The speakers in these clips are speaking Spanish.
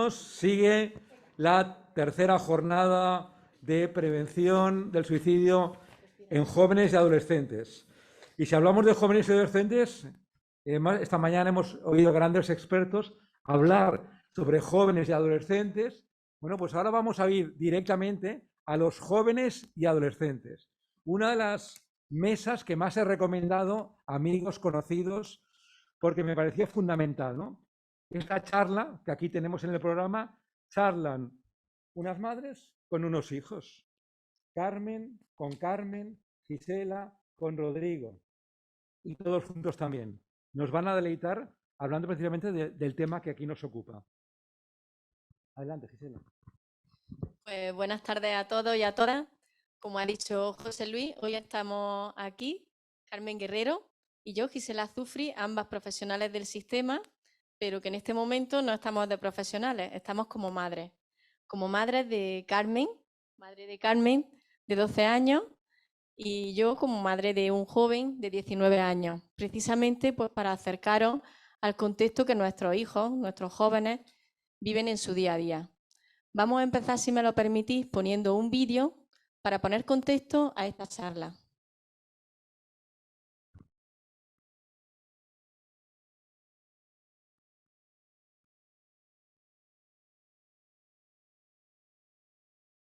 años sigue la tercera jornada de prevención del suicidio en jóvenes y adolescentes. Y si hablamos de jóvenes y adolescentes, esta mañana hemos oído grandes expertos hablar sobre jóvenes y adolescentes. Bueno, pues ahora vamos a ir directamente a los jóvenes y adolescentes. Una de las mesas que más he recomendado a amigos, conocidos, porque me parecía fundamental, ¿no? Esta charla que aquí tenemos en el programa, charlan unas madres con unos hijos. Carmen con Carmen, Gisela con Rodrigo y todos juntos también. Nos van a deleitar hablando precisamente del tema que aquí nos ocupa. Adelante, Gisela. Pues buenas tardes a todos y a todas. Como ha dicho José Luis, hoy estamos aquí, Carmen Guerrero y yo, Gisela Azufri, ambas profesionales del sistema, pero que en este momento no estamos de profesionales, estamos como madres. Como madres de Carmen, madre de Carmen, de 12 años, y yo como madre de un joven de 19 años, precisamente pues para acercaros al contexto que nuestros hijos, nuestros jóvenes, viven en su día a día. Vamos a empezar, si me lo permitís, poniendo un vídeo para poner contexto a esta charla.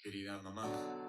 Querida mamá,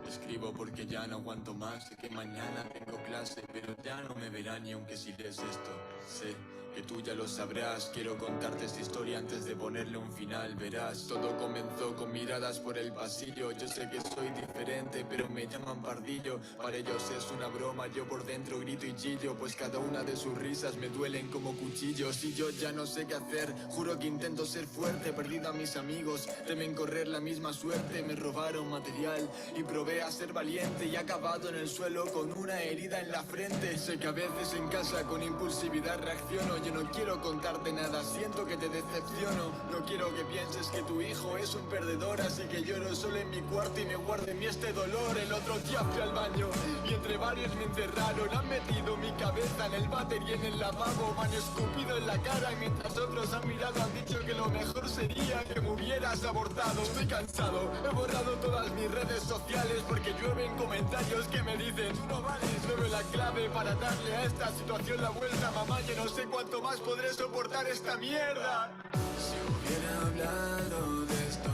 escribo porque ya no aguanto más. Sé que mañana tengo clase, pero ya no me verán ni aunque si lees esto. Sé que tú ya lo sabrás. Quiero contarte esta historia antes de ponerle un final. Verás, todo comenzó con miradas por el pasillo. Yo sé que soy diferente, pero me llaman pardillo. Para ellos es una broma, yo por dentro grito y chillo, pues cada una de sus risas me duelen como cuchillos. Y yo ya no sé qué hacer, juro que intento ser fuerte. Perdido a mis amigos, temen correr la misma suerte. Me robaron material y probé a ser valiente, y he acabado en el suelo con una herida en la frente. Sé que a veces en casa con impulsividad reacciono. Yo no quiero contarte nada, siento que te decepciono. No quiero que pienses que tu hijo es un perdedor, así que lloro solo en mi cuarto y me guardo en mí este dolor. El otro día fui al baño y entre varios me encerraron. Han metido mi cabeza en el váter y en el lavabo. Me han escupido en la cara y mientras otros han mirado han dicho que lo mejor sería que me hubieras abortado. Estoy cansado, he borrado todas mis redes sociales porque llueven comentarios que me dicen tú no vales. No veo la clave para darle a esta situación la vuelta. Mamá, yo no sé cuánto más podré soportar esta mierda. Si hubiera hablado de esto,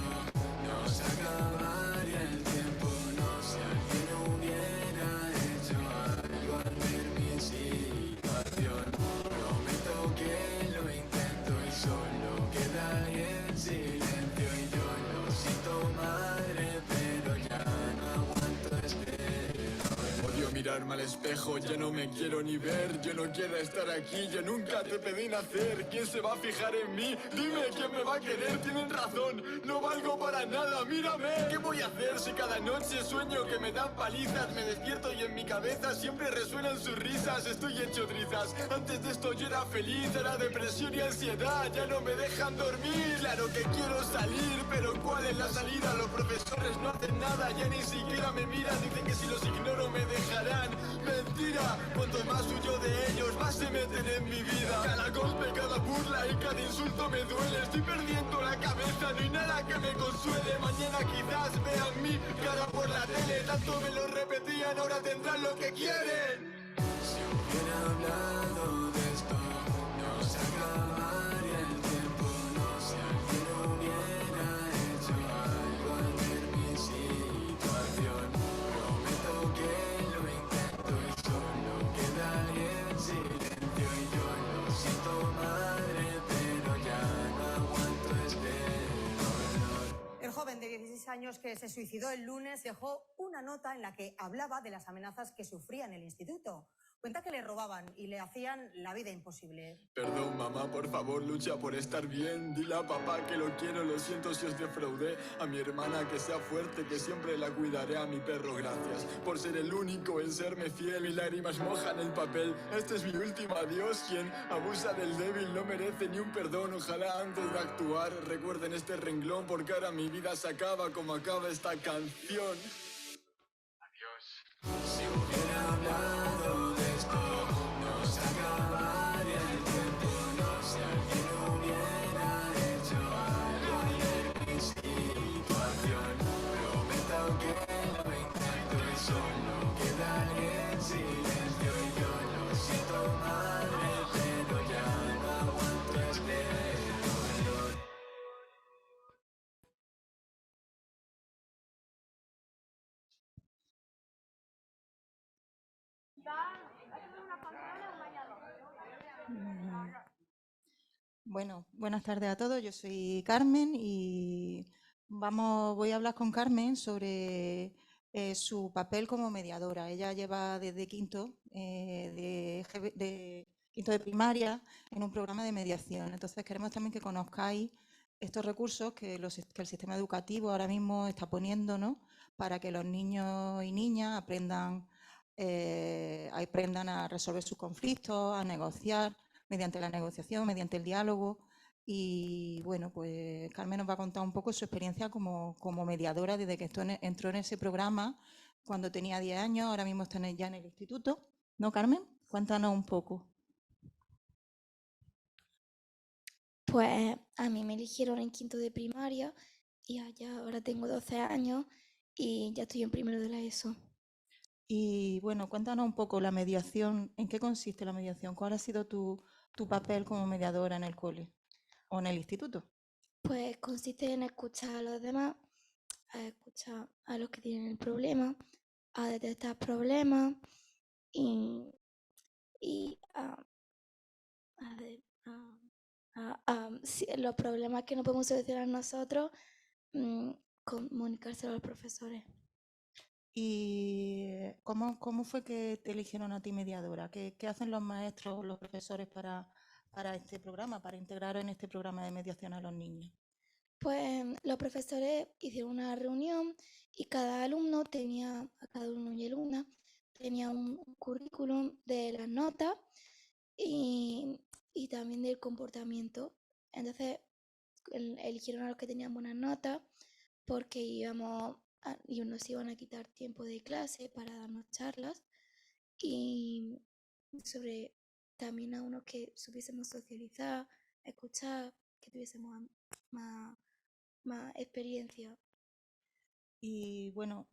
no se acabaría el tiempo. No, si alguien hubiera hecho algo al ver mi situación. Prometo que lo intento y solo quedaré en silencio. Y yo lo siento, madre, pero ya no aguanto este. Odio mirarme al espejo, ya no me quiero ni ver. Yo no quiero estar aquí, yo nunca te pedí nacer. ¿Quién se va a fijar en mí? Dime quién me va a querer. Tienen razón, no valgo para nada, mírame. ¿Qué voy a hacer si cada noche sueño que me dan palizas? Me despierto y en mi cabeza siempre resuenan sus risas. Estoy hecho trizas, antes de esto yo era feliz. Ahora depresión y ansiedad ya no me dejan dormir. Claro que quiero salir, pero ¿cuál es la salida? Los profesores no hacen nada, ya ni siquiera me miran. Dicen que si los ignoro me dejarán. Mentira, cuanto más huyo de ellos, más se meten en mi vida. Cada golpe, cada burla y cada insulto me duele. Estoy perdiendo la cabeza, no hay nada que me consuele. Mañana quizás vean mi cara por la tele. Tanto me lo repetían, ahora tendrán lo que quieren. Si hubiera hablado de esto, no se acabaría el tiempo. No, si alguien hubiera hecho algo al ver mi situación. Prometo que lo intento y solo quedaré en silencio. Y yo lo siento, madre, pero ya no aguanto este dolor. El joven de 16 años que se suicidó el lunes dejó una nota en la que hablaba de las amenazas que sufría en el instituto. Cuenta que le robaban y le hacían la vida imposible. Perdón, mamá, por favor, lucha por estar bien. Dile a papá que lo quiero, lo siento si os defraudé. A mi hermana que sea fuerte, que siempre la cuidaré. A mi perro, gracias por ser el único en serme fiel. Mis lágrimas mojan el papel. Este es mi último adiós. Quien abusa del débil no merece ni un perdón. Ojalá antes de actuar recuerden este renglón, porque ahora mi vida se acaba como acaba esta canción. Adiós. Si hubiera hablado de esto, no se acabaría el tiempo. No, si alguien hubiera hecho algo al ver mi Bueno, buenas tardes a todos. Yo soy Carmen y voy a hablar con Carmen sobre su papel como mediadora. Ella lleva desde quinto de quinto de primaria en un programa de mediación. Entonces queremos también que conozcáis estos recursos que el sistema educativo ahora mismo está poniendo, ¿no? Para que los niños y niñas aprendan a resolver sus conflictos, a negociar mediante la negociación, mediante el diálogo. Y bueno, pues Carmen nos va a contar un poco su experiencia como mediadora desde que entró en ese programa cuando tenía 10 años, ahora mismo está ya en el instituto. ¿No, Carmen? Cuéntanos un poco. Pues a mí me eligieron en quinto de primaria y allá ahora tengo 12 años y ya estoy en primero de la ESO. Y bueno, cuéntanos un poco la mediación, ¿en qué consiste la mediación? ¿Cuál ha sido tu papel como mediadora en el cole o en el instituto? Pues consiste en escuchar a los demás, a escuchar a los que tienen el problema, a detectar problemas y, y los problemas que no podemos solucionar nosotros, mm, comunicárselo a los profesores. ¿Y cómo fue que te eligieron a ti mediadora? ¿Qué hacen los maestros o los profesores para este programa, para integrar en este programa de mediación a los niños? Pues los profesores hicieron una reunión y cada alumno y alumna tenía un currículum de las notas y, y también del comportamiento. Entonces eligieron a los que tenían buenas notas porque y nos iban a quitar tiempo de clase para darnos charlas y sobre también a unos que supiésemos socializar, escuchar, que tuviésemos más experiencia. Y bueno,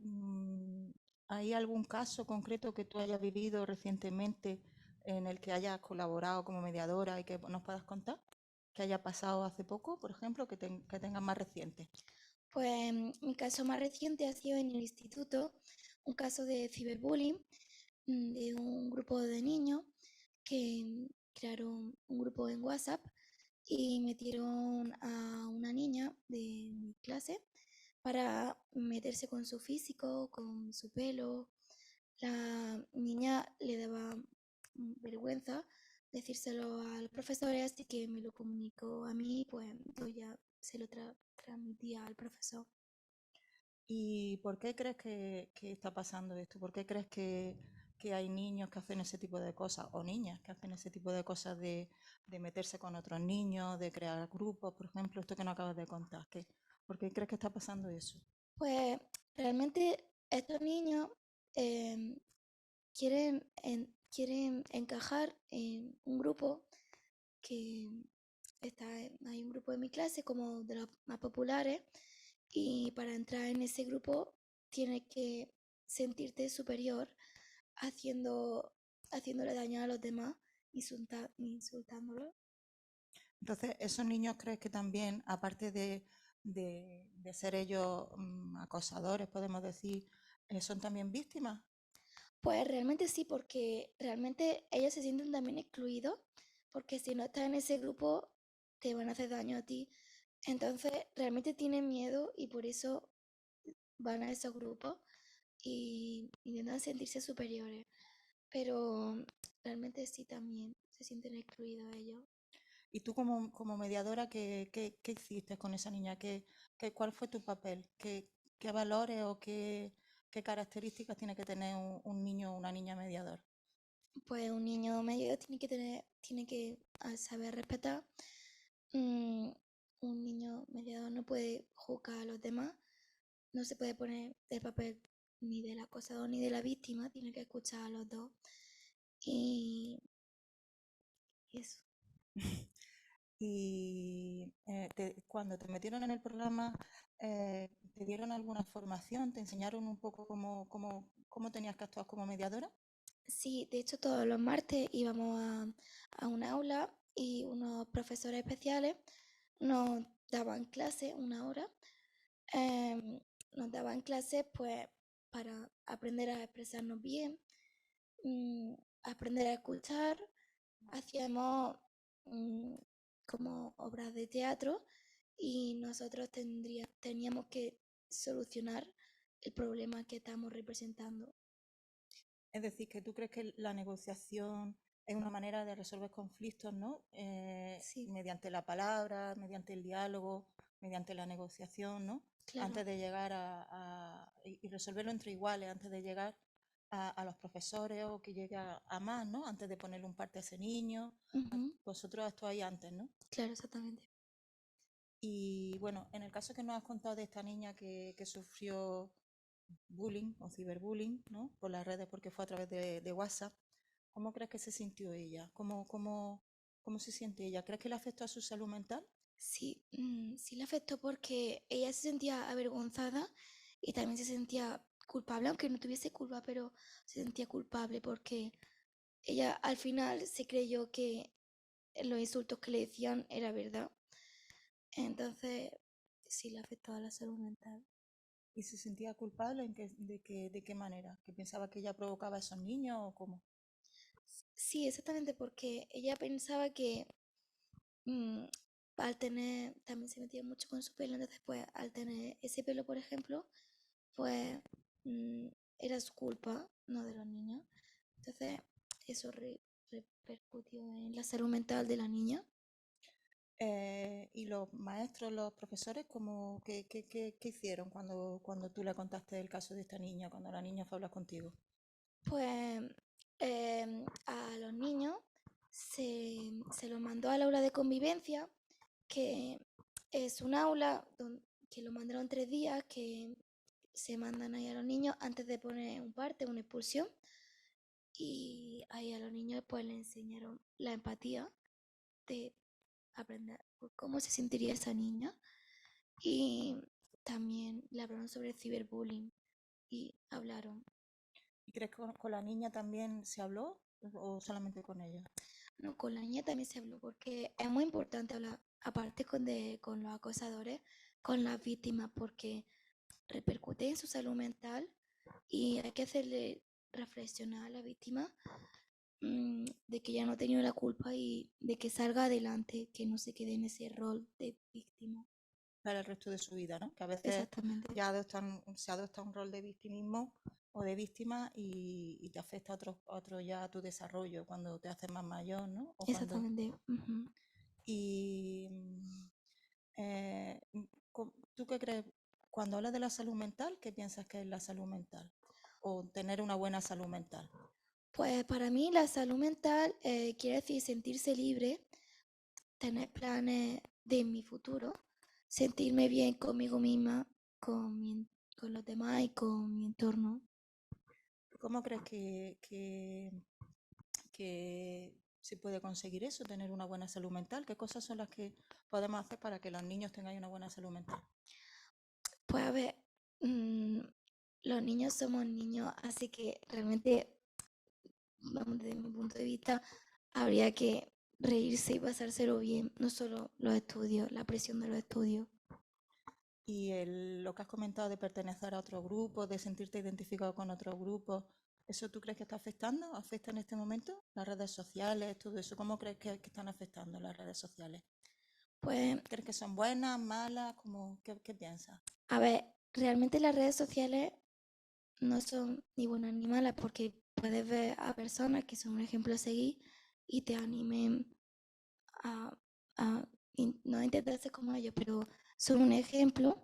¿hay algún caso concreto que tú hayas vivido recientemente en el que hayas colaborado como mediadora y que nos puedas contar? ¿Que haya pasado hace poco, por ejemplo, que tengas más reciente? Pues mi caso más reciente ha sido en el instituto, un caso de ciberbullying de un grupo de niños que crearon un grupo en WhatsApp y metieron a una niña de mi clase para meterse con su físico, con su pelo. La niña le daba vergüenza decírselo a los profesores, así que me lo comunicó a mí, pues yo ya se lo transmitía al profesor. ¿Y por qué crees que está pasando esto? ¿Por qué crees que hay niños que hacen ese tipo de cosas o niñas que hacen ese tipo de cosas de meterse con otros niños, de crear grupos, por ejemplo, esto que nos acabas de contar? ¿Por qué crees que está pasando eso? Pues realmente estos niños em, quieren encajar en un grupo que hay un grupo de mi clase como de los más populares y para entrar en ese grupo tienes que sentirte superior haciendo, haciéndole daño a los demás, insultándolos. Entonces, ¿esos niños crees que también, aparte de ser ellos acosadores, podemos decir, son también víctimas? Pues realmente sí, porque realmente ellos se sienten también excluidos, porque si no estás en ese grupo te van a hacer daño a ti. Entonces realmente tienen miedo y por eso van a esos grupos y intentan sentirse superiores. Pero realmente sí también se sienten excluidos ellos. Y tú como mediadora, ¿qué hiciste con esa niña? ¿Cuál fue tu papel? ¿Qué valores o qué características tiene que tener un niño o una niña mediador? Pues un niño mediador tiene que saber respetar. Mm, un niño mediador no puede juzgar a los demás, no se puede poner el papel ni del acosador ni de la víctima, tiene que escuchar a los dos. Y eso. Y cuando te metieron en el programa, ¿te dieron alguna formación? ¿Te enseñaron un poco cómo tenías que actuar como mediadora? Sí, de hecho todos los martes íbamos a un aula y unos profesores especiales nos daban clase una hora. Nos daban clases pues para aprender a expresarnos bien, aprender a escuchar. Hacíamos como obras de teatro y nosotros teníamos que solucionar el problema que estamos representando. Es decir, que tú crees que la negociación es una manera de resolver conflictos, ¿no? Sí, Mediante la palabra, mediante el diálogo, mediante la negociación, ¿no? claro. Antes de llegar y resolverlo entre iguales, antes de llegar a los profesores o que llegue a más, ¿no? Antes de ponerle un parte a ese niño. Ujú, Vosotros actuáis antes, ¿no? claro, exactamente. Y bueno, en el caso que nos has contado de esta niña que sufrió bullying o ciberbullying, ¿no? Por las redes porque fue a través de WhatsApp, ¿cómo crees que se sintió ella? ¿Cómo se siente ella? ¿Crees que le afectó a su salud mental? Sí, sí le afectó porque ella se sentía avergonzada y también se sentía culpable, aunque no tuviese culpa, pero se sentía culpable porque ella al final se creyó que los insultos que le decían era verdad. Entonces, sí le afectó a la salud mental. ¿Y se sentía culpable de qué manera? ¿Que pensaba que ella provocaba a esos niños o cómo? Sí, exactamente, porque ella pensaba que mm, al tener, también se metía mucho con su pelo, entonces pues al tener ese pelo, por ejemplo, pues mm, era su culpa, no de los niños. Entonces eso repercutió en la salud mental de la niña. ¿Y los maestros, los profesores, qué hicieron cuando tú le contaste el caso de esta niña, cuando la niña fue a hablar contigo? Pues a los niños se los mandó al aula de convivencia, que es un aula que lo mandaron 3 días, que se mandan ahí a los niños antes de poner un parte, una expulsión. Y ahí a los niños pues les enseñaron la empatía de aprender cómo se sentiría esa niña. Y también le hablaron sobre el ciberbullying y hablaron. ¿Y crees que con la niña también se habló o solamente con ella? No, con la niña también se habló porque es muy importante hablar, aparte con los acosadores, con las víctimas, porque repercute en su salud mental y hay que hacerle reflexionar a la víctima de que ya no ha tenido la culpa y de que salga adelante, que no se quede en ese rol de víctima. Para el resto de su vida, ¿no? Que a veces Exactamente, ya se adopta un rol de victimismo o de víctima y te afecta a otro ya a tu desarrollo cuando te haces más mayor, ¿no? exactamente. Ujú. Y eh, ¿tú qué crees? Cuando hablas de la salud mental, ¿qué piensas que es la salud mental? O tener una buena salud mental. Pues para mí la salud mental quiere decir sentirse libre, tener planes de mi futuro, sentirme bien conmigo misma, con los demás y con mi entorno. ¿Cómo crees que se puede conseguir eso, tener una buena salud mental? ¿Qué cosas son las que podemos hacer para que los niños tengan una buena salud mental? Pues a ver, mm, los niños somos niños, así que realmente, vamos, desde mi punto de vista, habría que reírse y pasárselo bien, no solo los estudios, la presión de los estudios. Y lo que has comentado de pertenecer a otro grupo, de sentirte identificado con otro grupo, ¿eso tú crees que está afectando? ¿Afecta en este momento? Las redes sociales, todo eso, ¿cómo crees que están afectando las redes sociales? Pues, ¿Crees que son buenas, malas? ¿Qué piensas? a ver, realmente las redes sociales no son ni buenas ni malas porque puedes ver a personas que son un ejemplo a seguir y te animen a, no a intentar ser como ellos, pero son un ejemplo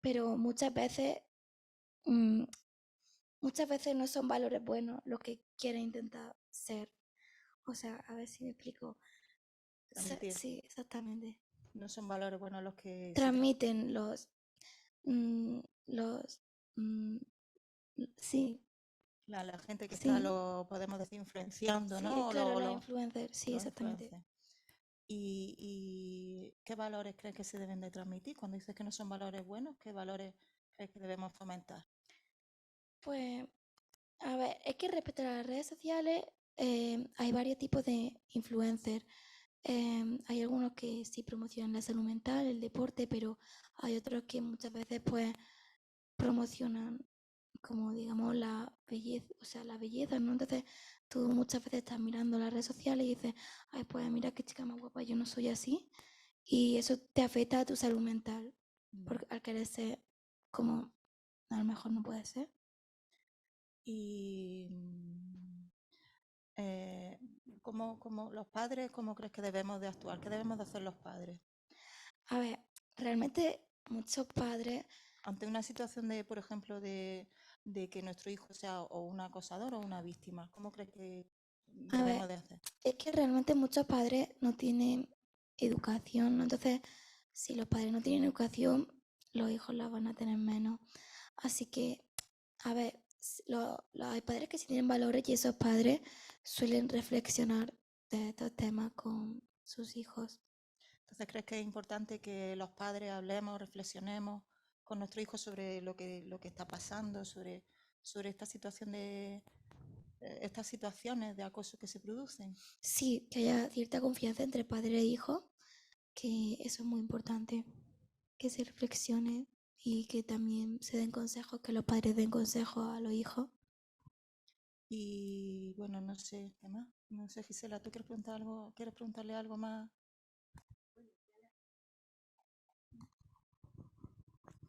pero mm, muchas veces no son valores buenos lo que quieren intentar ser. O sea, a ver si me explico. Transmitir. Sí, exactamente. No son valores buenos los que se Transmiten mm, los, mm, sí, la gente que está, sí, podemos decir, influenciando, sí, ¿no? claro, los influencers, sí, Los exactamente. influencers. ¿Y qué valores crees que se deben de transmitir? Cuando dices que no son valores buenos, ¿qué valores crees que debemos fomentar? Pues, a ver, es que respecto a las redes sociales, hay varios tipos de influencers. Hay algunos que sí promocionan la salud mental, el deporte, pero hay otros que muchas veces pues promocionan como digamos la belleza, o sea, la belleza, ¿no? Entonces tú muchas veces estás mirando las redes sociales y dices, ay, pues mira qué chica más guapa, yo no soy así. Y eso te afecta a tu salud mental, porque al querer ser como a lo mejor no puede ser. Y como los padres, ¿cómo crees que debemos de actuar? ¿Qué debemos de hacer los padres? A ver, realmente muchos padres, Ante una situación de, por ejemplo, de que nuestro hijo sea o un acosador o una víctima, ¿cómo crees que a ver, debemos de hacer? es que realmente muchos padres no tienen educación, ¿no? Entonces, si los padres no tienen educación, los hijos la van a tener menos. Así que, a ver, hay padres que sí tienen valores y esos padres suelen reflexionar de estos temas con sus hijos. Entonces, ¿crees que es importante que los padres hablemos, reflexionemos con nuestro hijo sobre lo que está pasando, sobre esta situación estas situaciones de acoso que se producen? Sí, que haya cierta confianza entre padre e hijo, que eso es muy importante, que se reflexione y que también se den consejos, que los padres den consejos a los hijos. Y bueno, no sé, ¿qué más? No sé, Gisela, ¿tú quieres preguntar algo? ¿Quieres preguntarle algo más?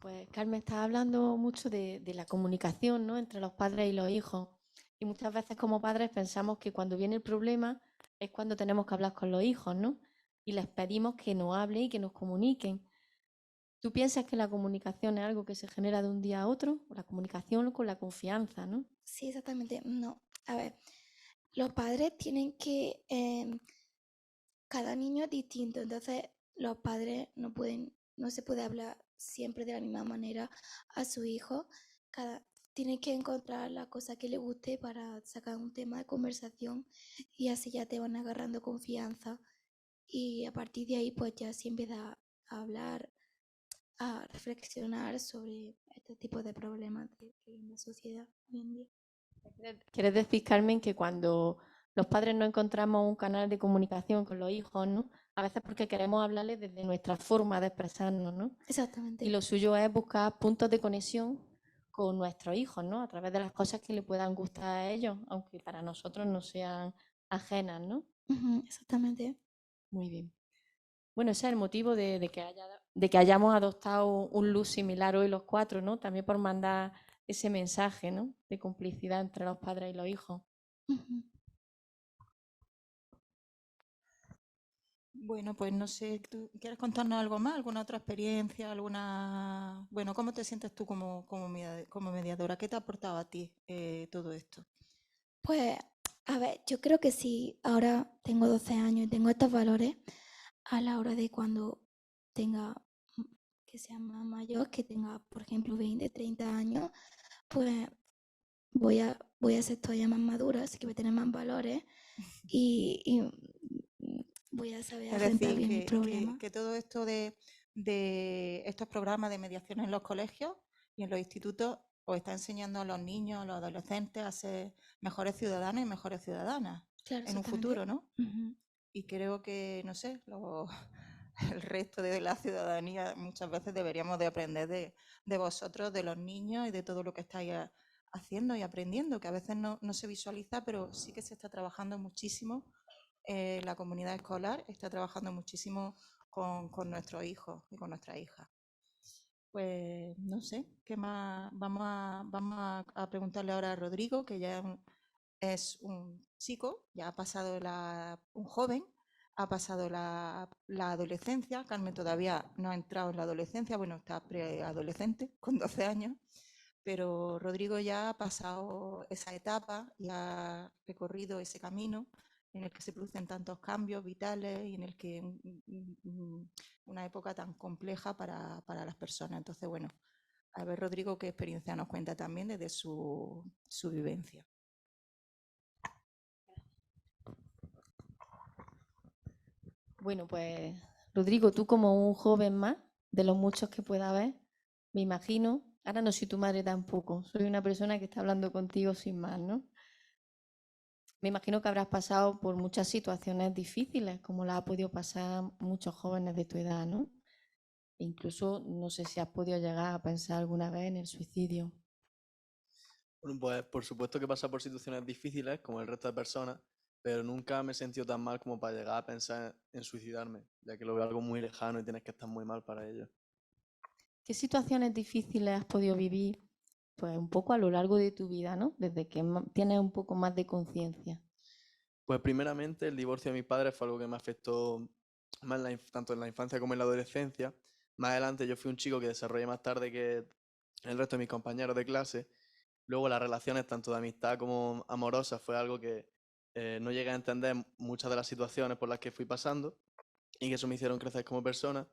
Pues Carmen está hablando mucho de la comunicación, ¿no? Entre los padres y los hijos. Y muchas veces como padres pensamos que cuando viene el problema es cuando tenemos que hablar con los hijos, ¿no? Y les pedimos que nos hablen y que nos comuniquen. ¿Tú piensas que la comunicación es algo que se genera de un día a otro? La comunicación con la confianza, ¿no? Sí, exactamente. No, a ver, los padres tienen que, cada niño es distinto, entonces los padres no se puede hablar siempre de la misma manera a su hijo. Tienen que encontrar la cosa que le guste para sacar un tema de conversación y así ya te van agarrando confianza y a partir de ahí pues ya sí empieza a hablar, a reflexionar sobre este tipo de problemas que hay en la sociedad hoy en día. ¿Quieres decir, Carmen, que cuando los padres no encontramos un canal de comunicación con los hijos, ¿no? A veces porque queremos hablarles desde nuestra forma de expresarnos, ¿no? Exactamente. Y lo suyo es buscar puntos de conexión con nuestros hijos, ¿no? A través de las cosas que le puedan gustar a ellos, aunque para nosotros no sean ajenas, ¿no? Exactamente. Muy bien. Bueno, ese es el motivo de que hayamos adoptado un look similar hoy los cuatro, ¿no? También por mandar ese mensaje, ¿no? De complicidad entre los padres y los hijos. Bueno, pues no sé, ¿tú quieres contarnos algo más? ¿Alguna otra experiencia? Bueno, ¿cómo te sientes tú como mediadora? ¿Qué te ha aportado a ti todo esto? Pues, a ver, yo creo que si ahora tengo 12 años y tengo estos valores, a la hora de cuando tenga, que sea más mayor, que tenga, por ejemplo, 20, 30 años, pues voy a ser todavía más madura, así que voy a tener más valores y voy a saber Es afrontar decir, bien mis problemas. que todo esto de estos programas de mediación en los colegios y en los institutos os está enseñando a los niños, a los adolescentes a ser mejores ciudadanos y mejores ciudadanas Claro, en un exactamente. futuro, ¿no? Y creo que, no sé, el resto de la ciudadanía muchas veces deberíamos de aprender de vosotros, de los niños y de todo lo que estáis haciendo y aprendiendo, que a veces no se visualiza, pero sí que se está trabajando muchísimo. La comunidad escolar está trabajando muchísimo con nuestros hijos y con nuestras hijas. Pues no sé, ¿qué más? Vamos a preguntarle ahora a Rodrigo, que ya es un chico, ya ha pasado un joven, ha pasado la adolescencia. Carmen todavía no ha entrado en la adolescencia, bueno, está preadolescente, con 12 años, pero Rodrigo ya ha pasado esa etapa y ha recorrido ese camino en el que se producen tantos cambios vitales y en el que una época tan compleja para las personas. Entonces, bueno, a ver, Rodrigo, qué experiencia nos cuenta también desde su vivencia. Bueno, pues Rodrigo, tú como un joven más, de los muchos que pueda haber, me imagino, ahora no soy tu madre tampoco, soy una persona que está hablando contigo sin más, ¿no? Me imagino que habrás pasado por muchas situaciones difíciles, como las ha podido pasar muchos jóvenes de tu edad, ¿no? E incluso no sé si has podido llegar a pensar alguna vez en el suicidio. Bueno, pues por supuesto que pasa por situaciones difíciles, como el resto de personas, pero nunca me he sentido tan mal como para llegar a pensar en suicidarme, ya que lo veo algo muy lejano y tienes que estar muy mal para ello. ¿Qué situaciones difíciles has podido vivir, pues un poco a lo largo de tu vida, ¿no? Desde que tienes un poco más de conciencia. Pues primeramente el divorcio de mis padres fue algo que me afectó más tanto en la infancia como en la adolescencia. Más adelante yo fui un chico que desarrollé más tarde que el resto de mis compañeros de clase. Luego las relaciones, tanto de amistad como amorosas, fue algo que no llegué a entender muchas de las situaciones por las que fui pasando y que eso me hicieron crecer como persona.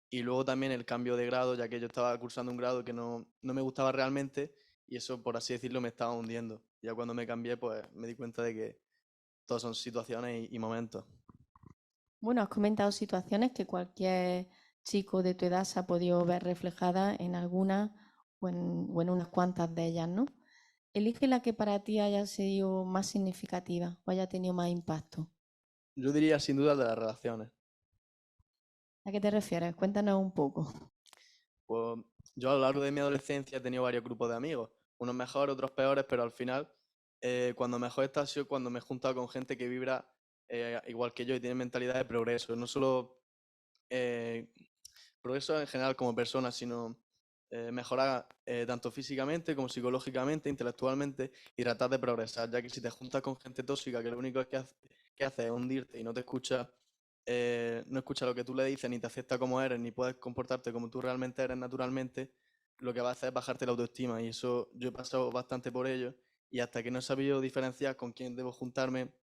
Y luego también el cambio de grado, ya que yo estaba cursando un grado que no me gustaba realmente y eso, por así decirlo, me estaba hundiendo. Ya cuando me cambié, pues me di cuenta de que todas son situaciones y momentos. Bueno, has comentado situaciones que cualquier chico de tu edad se ha podido ver reflejada en algunas o en unas cuantas de ellas, ¿no? Elige la que para ti haya sido más significativa o haya tenido más impacto. Yo diría sin duda de las relaciones. ¿A qué te refieres? Cuéntanos un poco. Pues yo a lo largo de mi adolescencia he tenido varios grupos de amigos, unos mejores, otros peores, pero al final, cuando mejor está ha sido cuando me he juntado con gente que vibra igual que yo y tiene mentalidad de progreso. No solo eh, progreso en general como persona, sino mejorar tanto físicamente como psicológicamente, intelectualmente y tratar de progresar, ya que si te juntas con gente tóxica que lo único que hace es hundirte y no te escucha, no escucha lo que tú le dices, ni te acepta como eres, ni puedes comportarte como tú realmente eres naturalmente, lo que va a hacer es bajarte la autoestima y eso yo he pasado bastante por ello y hasta que no he sabido diferenciar con quién debo juntarme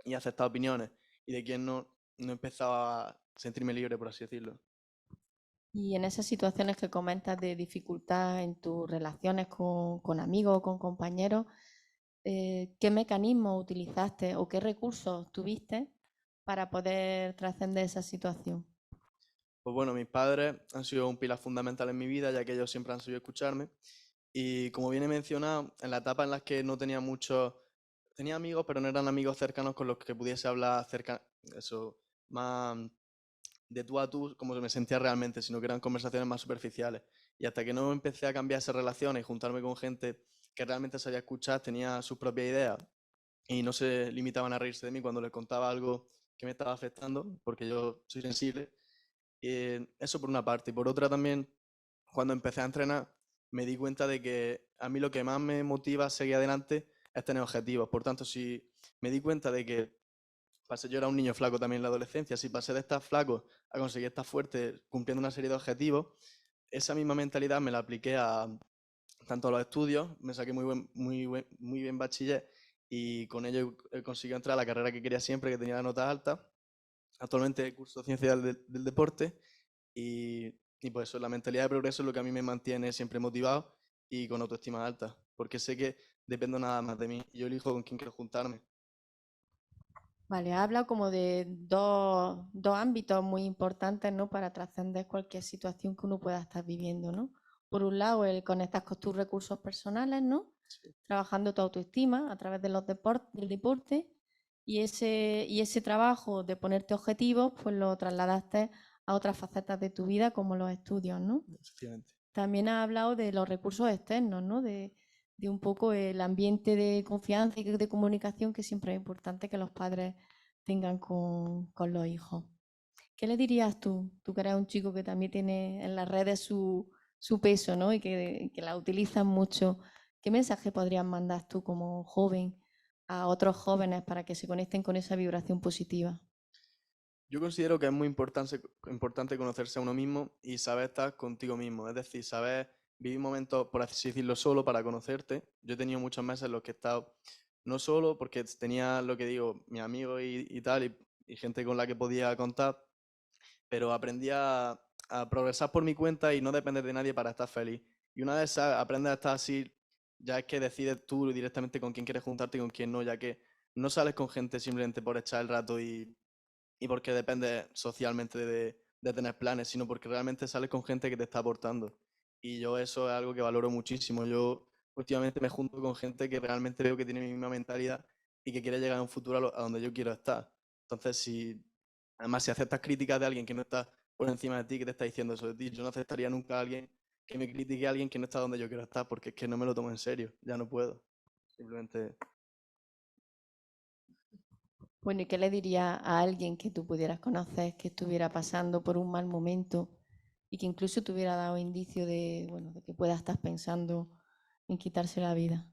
y aceptar opiniones y de quién no, no he empezado a sentirme libre, por así decirlo. Y en esas situaciones que comentas de dificultad en tus relaciones con amigos o con compañeros, ¿qué mecanismos utilizaste o qué recursos tuviste para poder trascender esa situación? Pues bueno, mis padres han sido un pilar fundamental en mi vida, ya que ellos siempre han sabido escucharme. Y como bien he mencionado, en la etapa en la que no tenía muchos, tenía amigos, pero no eran amigos cercanos con los que pudiese hablar eso, más de tú a tú, como me sentía realmente, sino que eran conversaciones más superficiales. Y hasta que no empecé a cambiar esas relaciones y juntarme con gente que realmente sabía escuchar, tenía sus propias ideas y no se limitaban a reírse de mí cuando les contaba algo que me estaba afectando, porque yo soy sensible. Eso por una parte. Y por otra también, cuando empecé a entrenar, me di cuenta de que a mí lo que más me motiva a seguir adelante es tener objetivos. Por tanto, si me di cuenta de que yo era un niño flaco también en la adolescencia, si pasé de estar flaco a conseguir estar fuerte cumpliendo una serie de objetivos, esa misma mentalidad me la apliqué a tanto a los estudios, me saqué muy bien bachiller y con ello he conseguido entrar a la carrera que quería siempre, que tenía la nota alta. Actualmente curso Ciencia del Deporte y, y pues eso, la mentalidad de progreso es lo que a mí me mantiene siempre motivado y con autoestima alta, porque sé que dependo nada más de mí. Yo elijo con quién quiero juntarme. Vale, habla como de dos ámbitos muy importantes, ¿no? Para trascender cualquier situación que uno pueda estar viviendo, ¿no? Por un lado, el conectar con tus recursos personales, ¿no? Sí. Trabajando tu autoestima a través de del deporte y ese trabajo de ponerte objetivos, pues lo trasladaste a otras facetas de tu vida como los estudios, ¿no? Efectivamente. También ha hablado de los recursos externos, ¿no? De un poco el ambiente de confianza y de comunicación que siempre es importante que los padres tengan con los hijos. ¿Qué le dirías tú? Tú que eres un chico que también tiene en las redes su peso, ¿no? Y que la utilizas mucho. ¿Qué mensaje podrías mandar tú como joven a otros jóvenes para que se conecten con esa vibración positiva? Yo considero que es muy importante conocerse a uno mismo y saber estar contigo mismo. Es decir, saber vivir momentos, por así decirlo, solo para conocerte. Yo he tenido muchos meses en los que he estado no solo porque tenía lo que digo, mis amigos y tal, y gente con la que podía contar, pero aprendí a progresar por mi cuenta y no depender de nadie para estar feliz. Y una vez aprendes a estar así, ya es que decides tú directamente con quién quieres juntarte y con quién no, ya que no sales con gente simplemente por echar el rato y porque depende socialmente de tener planes, sino porque realmente sales con gente que te está aportando. Y yo eso es algo que valoro muchísimo. Yo últimamente me junto con gente que realmente veo que tiene mi misma mentalidad y que quiere llegar en un futuro a donde yo quiero estar. Entonces, además, si aceptas críticas de alguien que no está por encima de ti, que te está diciendo eso de ti, yo no aceptaría nunca a alguien que me critique a alguien que no está donde yo quiero estar, porque es que no me lo tomo en serio, ya no puedo. Simplemente, Bueno, ¿y qué le diría a alguien que tú pudieras conocer, que estuviera pasando por un mal momento y que incluso te hubiera dado indicio de, bueno, de que pueda estar pensando en quitarse la vida?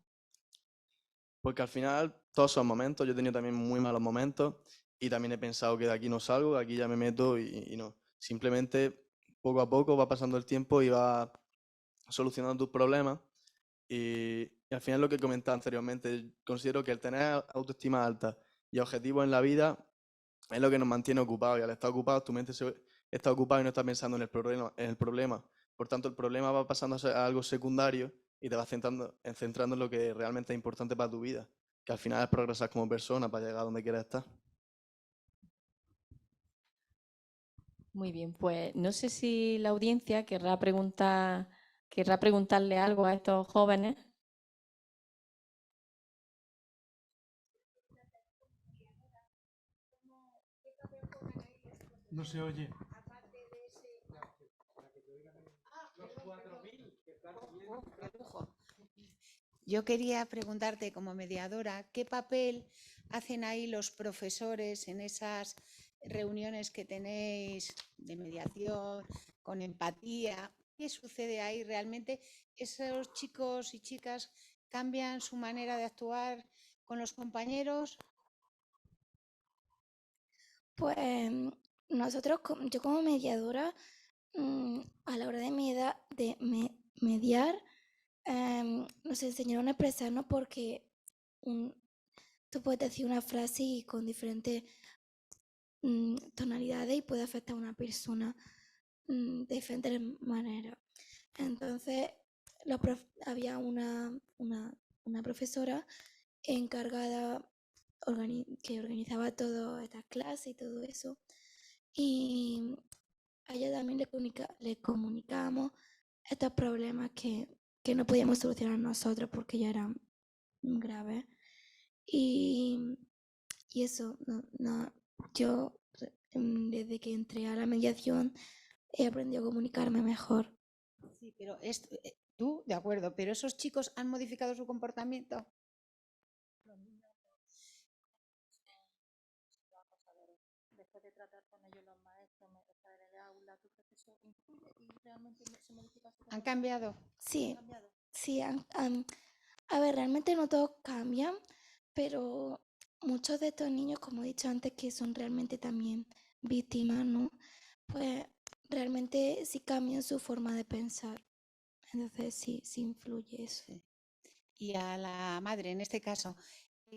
porque al final todos son momentos, yo he tenido también muy malos momentos y también he pensado que de aquí no salgo, de aquí ya me meto y no. Simplemente poco a poco va pasando el tiempo y va solucionando tus problemas y al final lo que comentaba anteriormente, considero que el tener autoestima alta y objetivos en la vida es lo que nos mantiene ocupados y al estar ocupados tu mente está ocupada y no está pensando en el problema, en el problema. Por tanto, el problema va pasando a ser algo secundario y te vas centrando en lo que realmente es importante para tu vida, que al final es progresar como persona para llegar a donde quieras estar. Muy bien, pues no sé si la audiencia querrá preguntarle algo a estos jóvenes. No se oye. Yo quería preguntarte como mediadora, ¿qué papel hacen ahí los profesores en esas reuniones que tenéis de mediación, con empatía? ¿Qué sucede ahí realmente? ¿Esos chicos y chicas cambian su manera de actuar con los compañeros? Pues nosotros, yo como mediadora, a la hora de, mediar, nos enseñaron a expresarnos porque tú puedes decir una frase y con diferentes tonalidades y puede afectar a una persona de diferentes maneras. Entonces, había una profesora encargada que organizaba todas estas clases y todo eso. Y a ella también le comunicábamos estos problemas que no podíamos solucionar nosotros porque ya eran graves. Y eso, yo desde que entré a la mediación he aprendido a comunicarme mejor. Sí, pero tú, de acuerdo, pero esos chicos han modificado su comportamiento. Después de tratar con ellos los maestros, estar en el aula, tu profesor influye y realmente se modifica su ¿Han cambiado? Sí, sí, a ver, realmente no todos cambian, pero muchos de estos niños, como he dicho antes, que son realmente también víctimas, ¿no? Pues realmente sí cambian su forma de pensar. Entonces sí influye eso. Sí. Y a la madre, en este caso,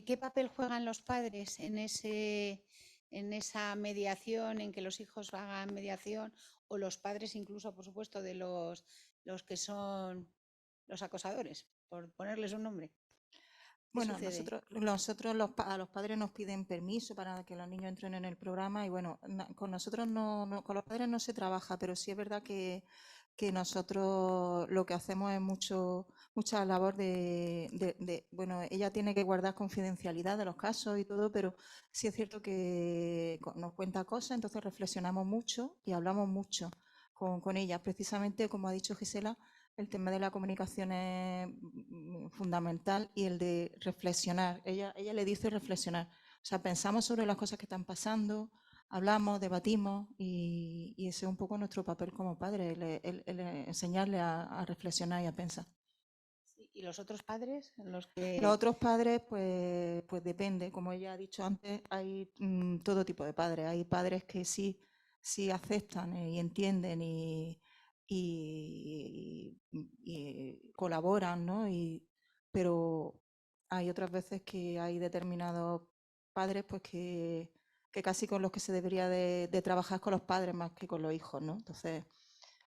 ¿qué papel juegan los padres en esa mediación, en que los hijos hagan mediación, o los padres incluso, por supuesto, de los que son los acosadores, por ponerles un nombre? ¿Qué Bueno, sucede? a los padres nos piden permiso para que los niños entren en el programa y bueno, con nosotros con los padres no se trabaja, pero sí es verdad que nosotros lo que hacemos es mucha labor bueno, ella tiene que guardar confidencialidad de los casos y todo, pero sí es cierto que nos cuenta cosas, entonces reflexionamos mucho y hablamos mucho con ella. Precisamente, como ha dicho Gisela, el tema de la comunicación es fundamental y el de reflexionar. Ella le dice reflexionar. O sea, pensamos sobre las cosas que están pasando, hablamos, debatimos y ese es un poco nuestro papel como padres, el enseñarle a reflexionar y a pensar. Sí, ¿y los otros padres? Los otros padres, pues depende. Como ella ha dicho antes, hay todo tipo de padres. Hay padres que sí aceptan y entienden y colaboran, ¿no? Pero hay otras veces que hay determinados padres pues que casi con los que se debería de trabajar con los padres más que con los hijos, ¿no? Entonces,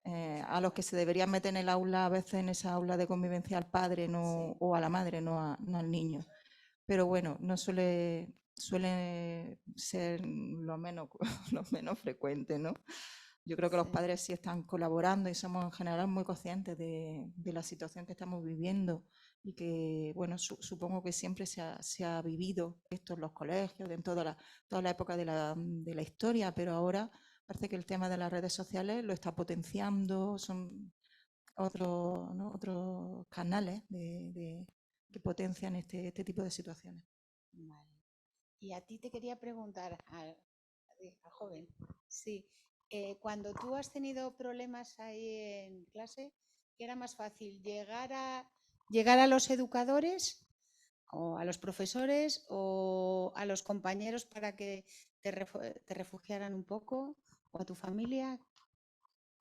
a los que se deberían meter en el aula, a veces en esa aula de convivencia al padre no, o a la madre, no al niño. Pero bueno, no suele ser lo menos, lo menos frecuente, ¿no? Yo creo que los padres sí están colaborando y somos en general muy conscientes de la situación que estamos viviendo y que, bueno, supongo que siempre se ha vivido esto en los colegios, en toda la época de la historia, pero ahora parece que el tema de las redes sociales lo está potenciando, otros canales que potencian este tipo de situaciones. Vale. Y a ti te quería preguntar, al joven, sí, cuando tú has tenido problemas ahí en clase, ¿qué era más fácil? ¿Llegar a los educadores o a los profesores o a los compañeros para que te refugiaran un poco o a tu familia?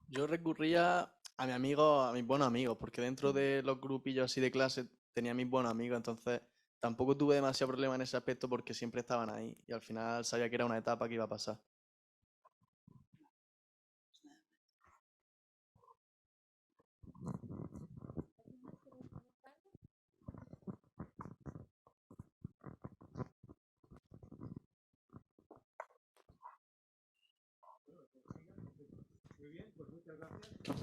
Yo recurría a mi amigo, a mis buenos amigos, porque dentro de los grupillos así de clase tenía mis buenos amigos, entonces tampoco tuve demasiado problema en ese aspecto porque siempre estaban ahí y al final sabía que era una etapa que iba a pasar. Muy bien, pues muchas gracias.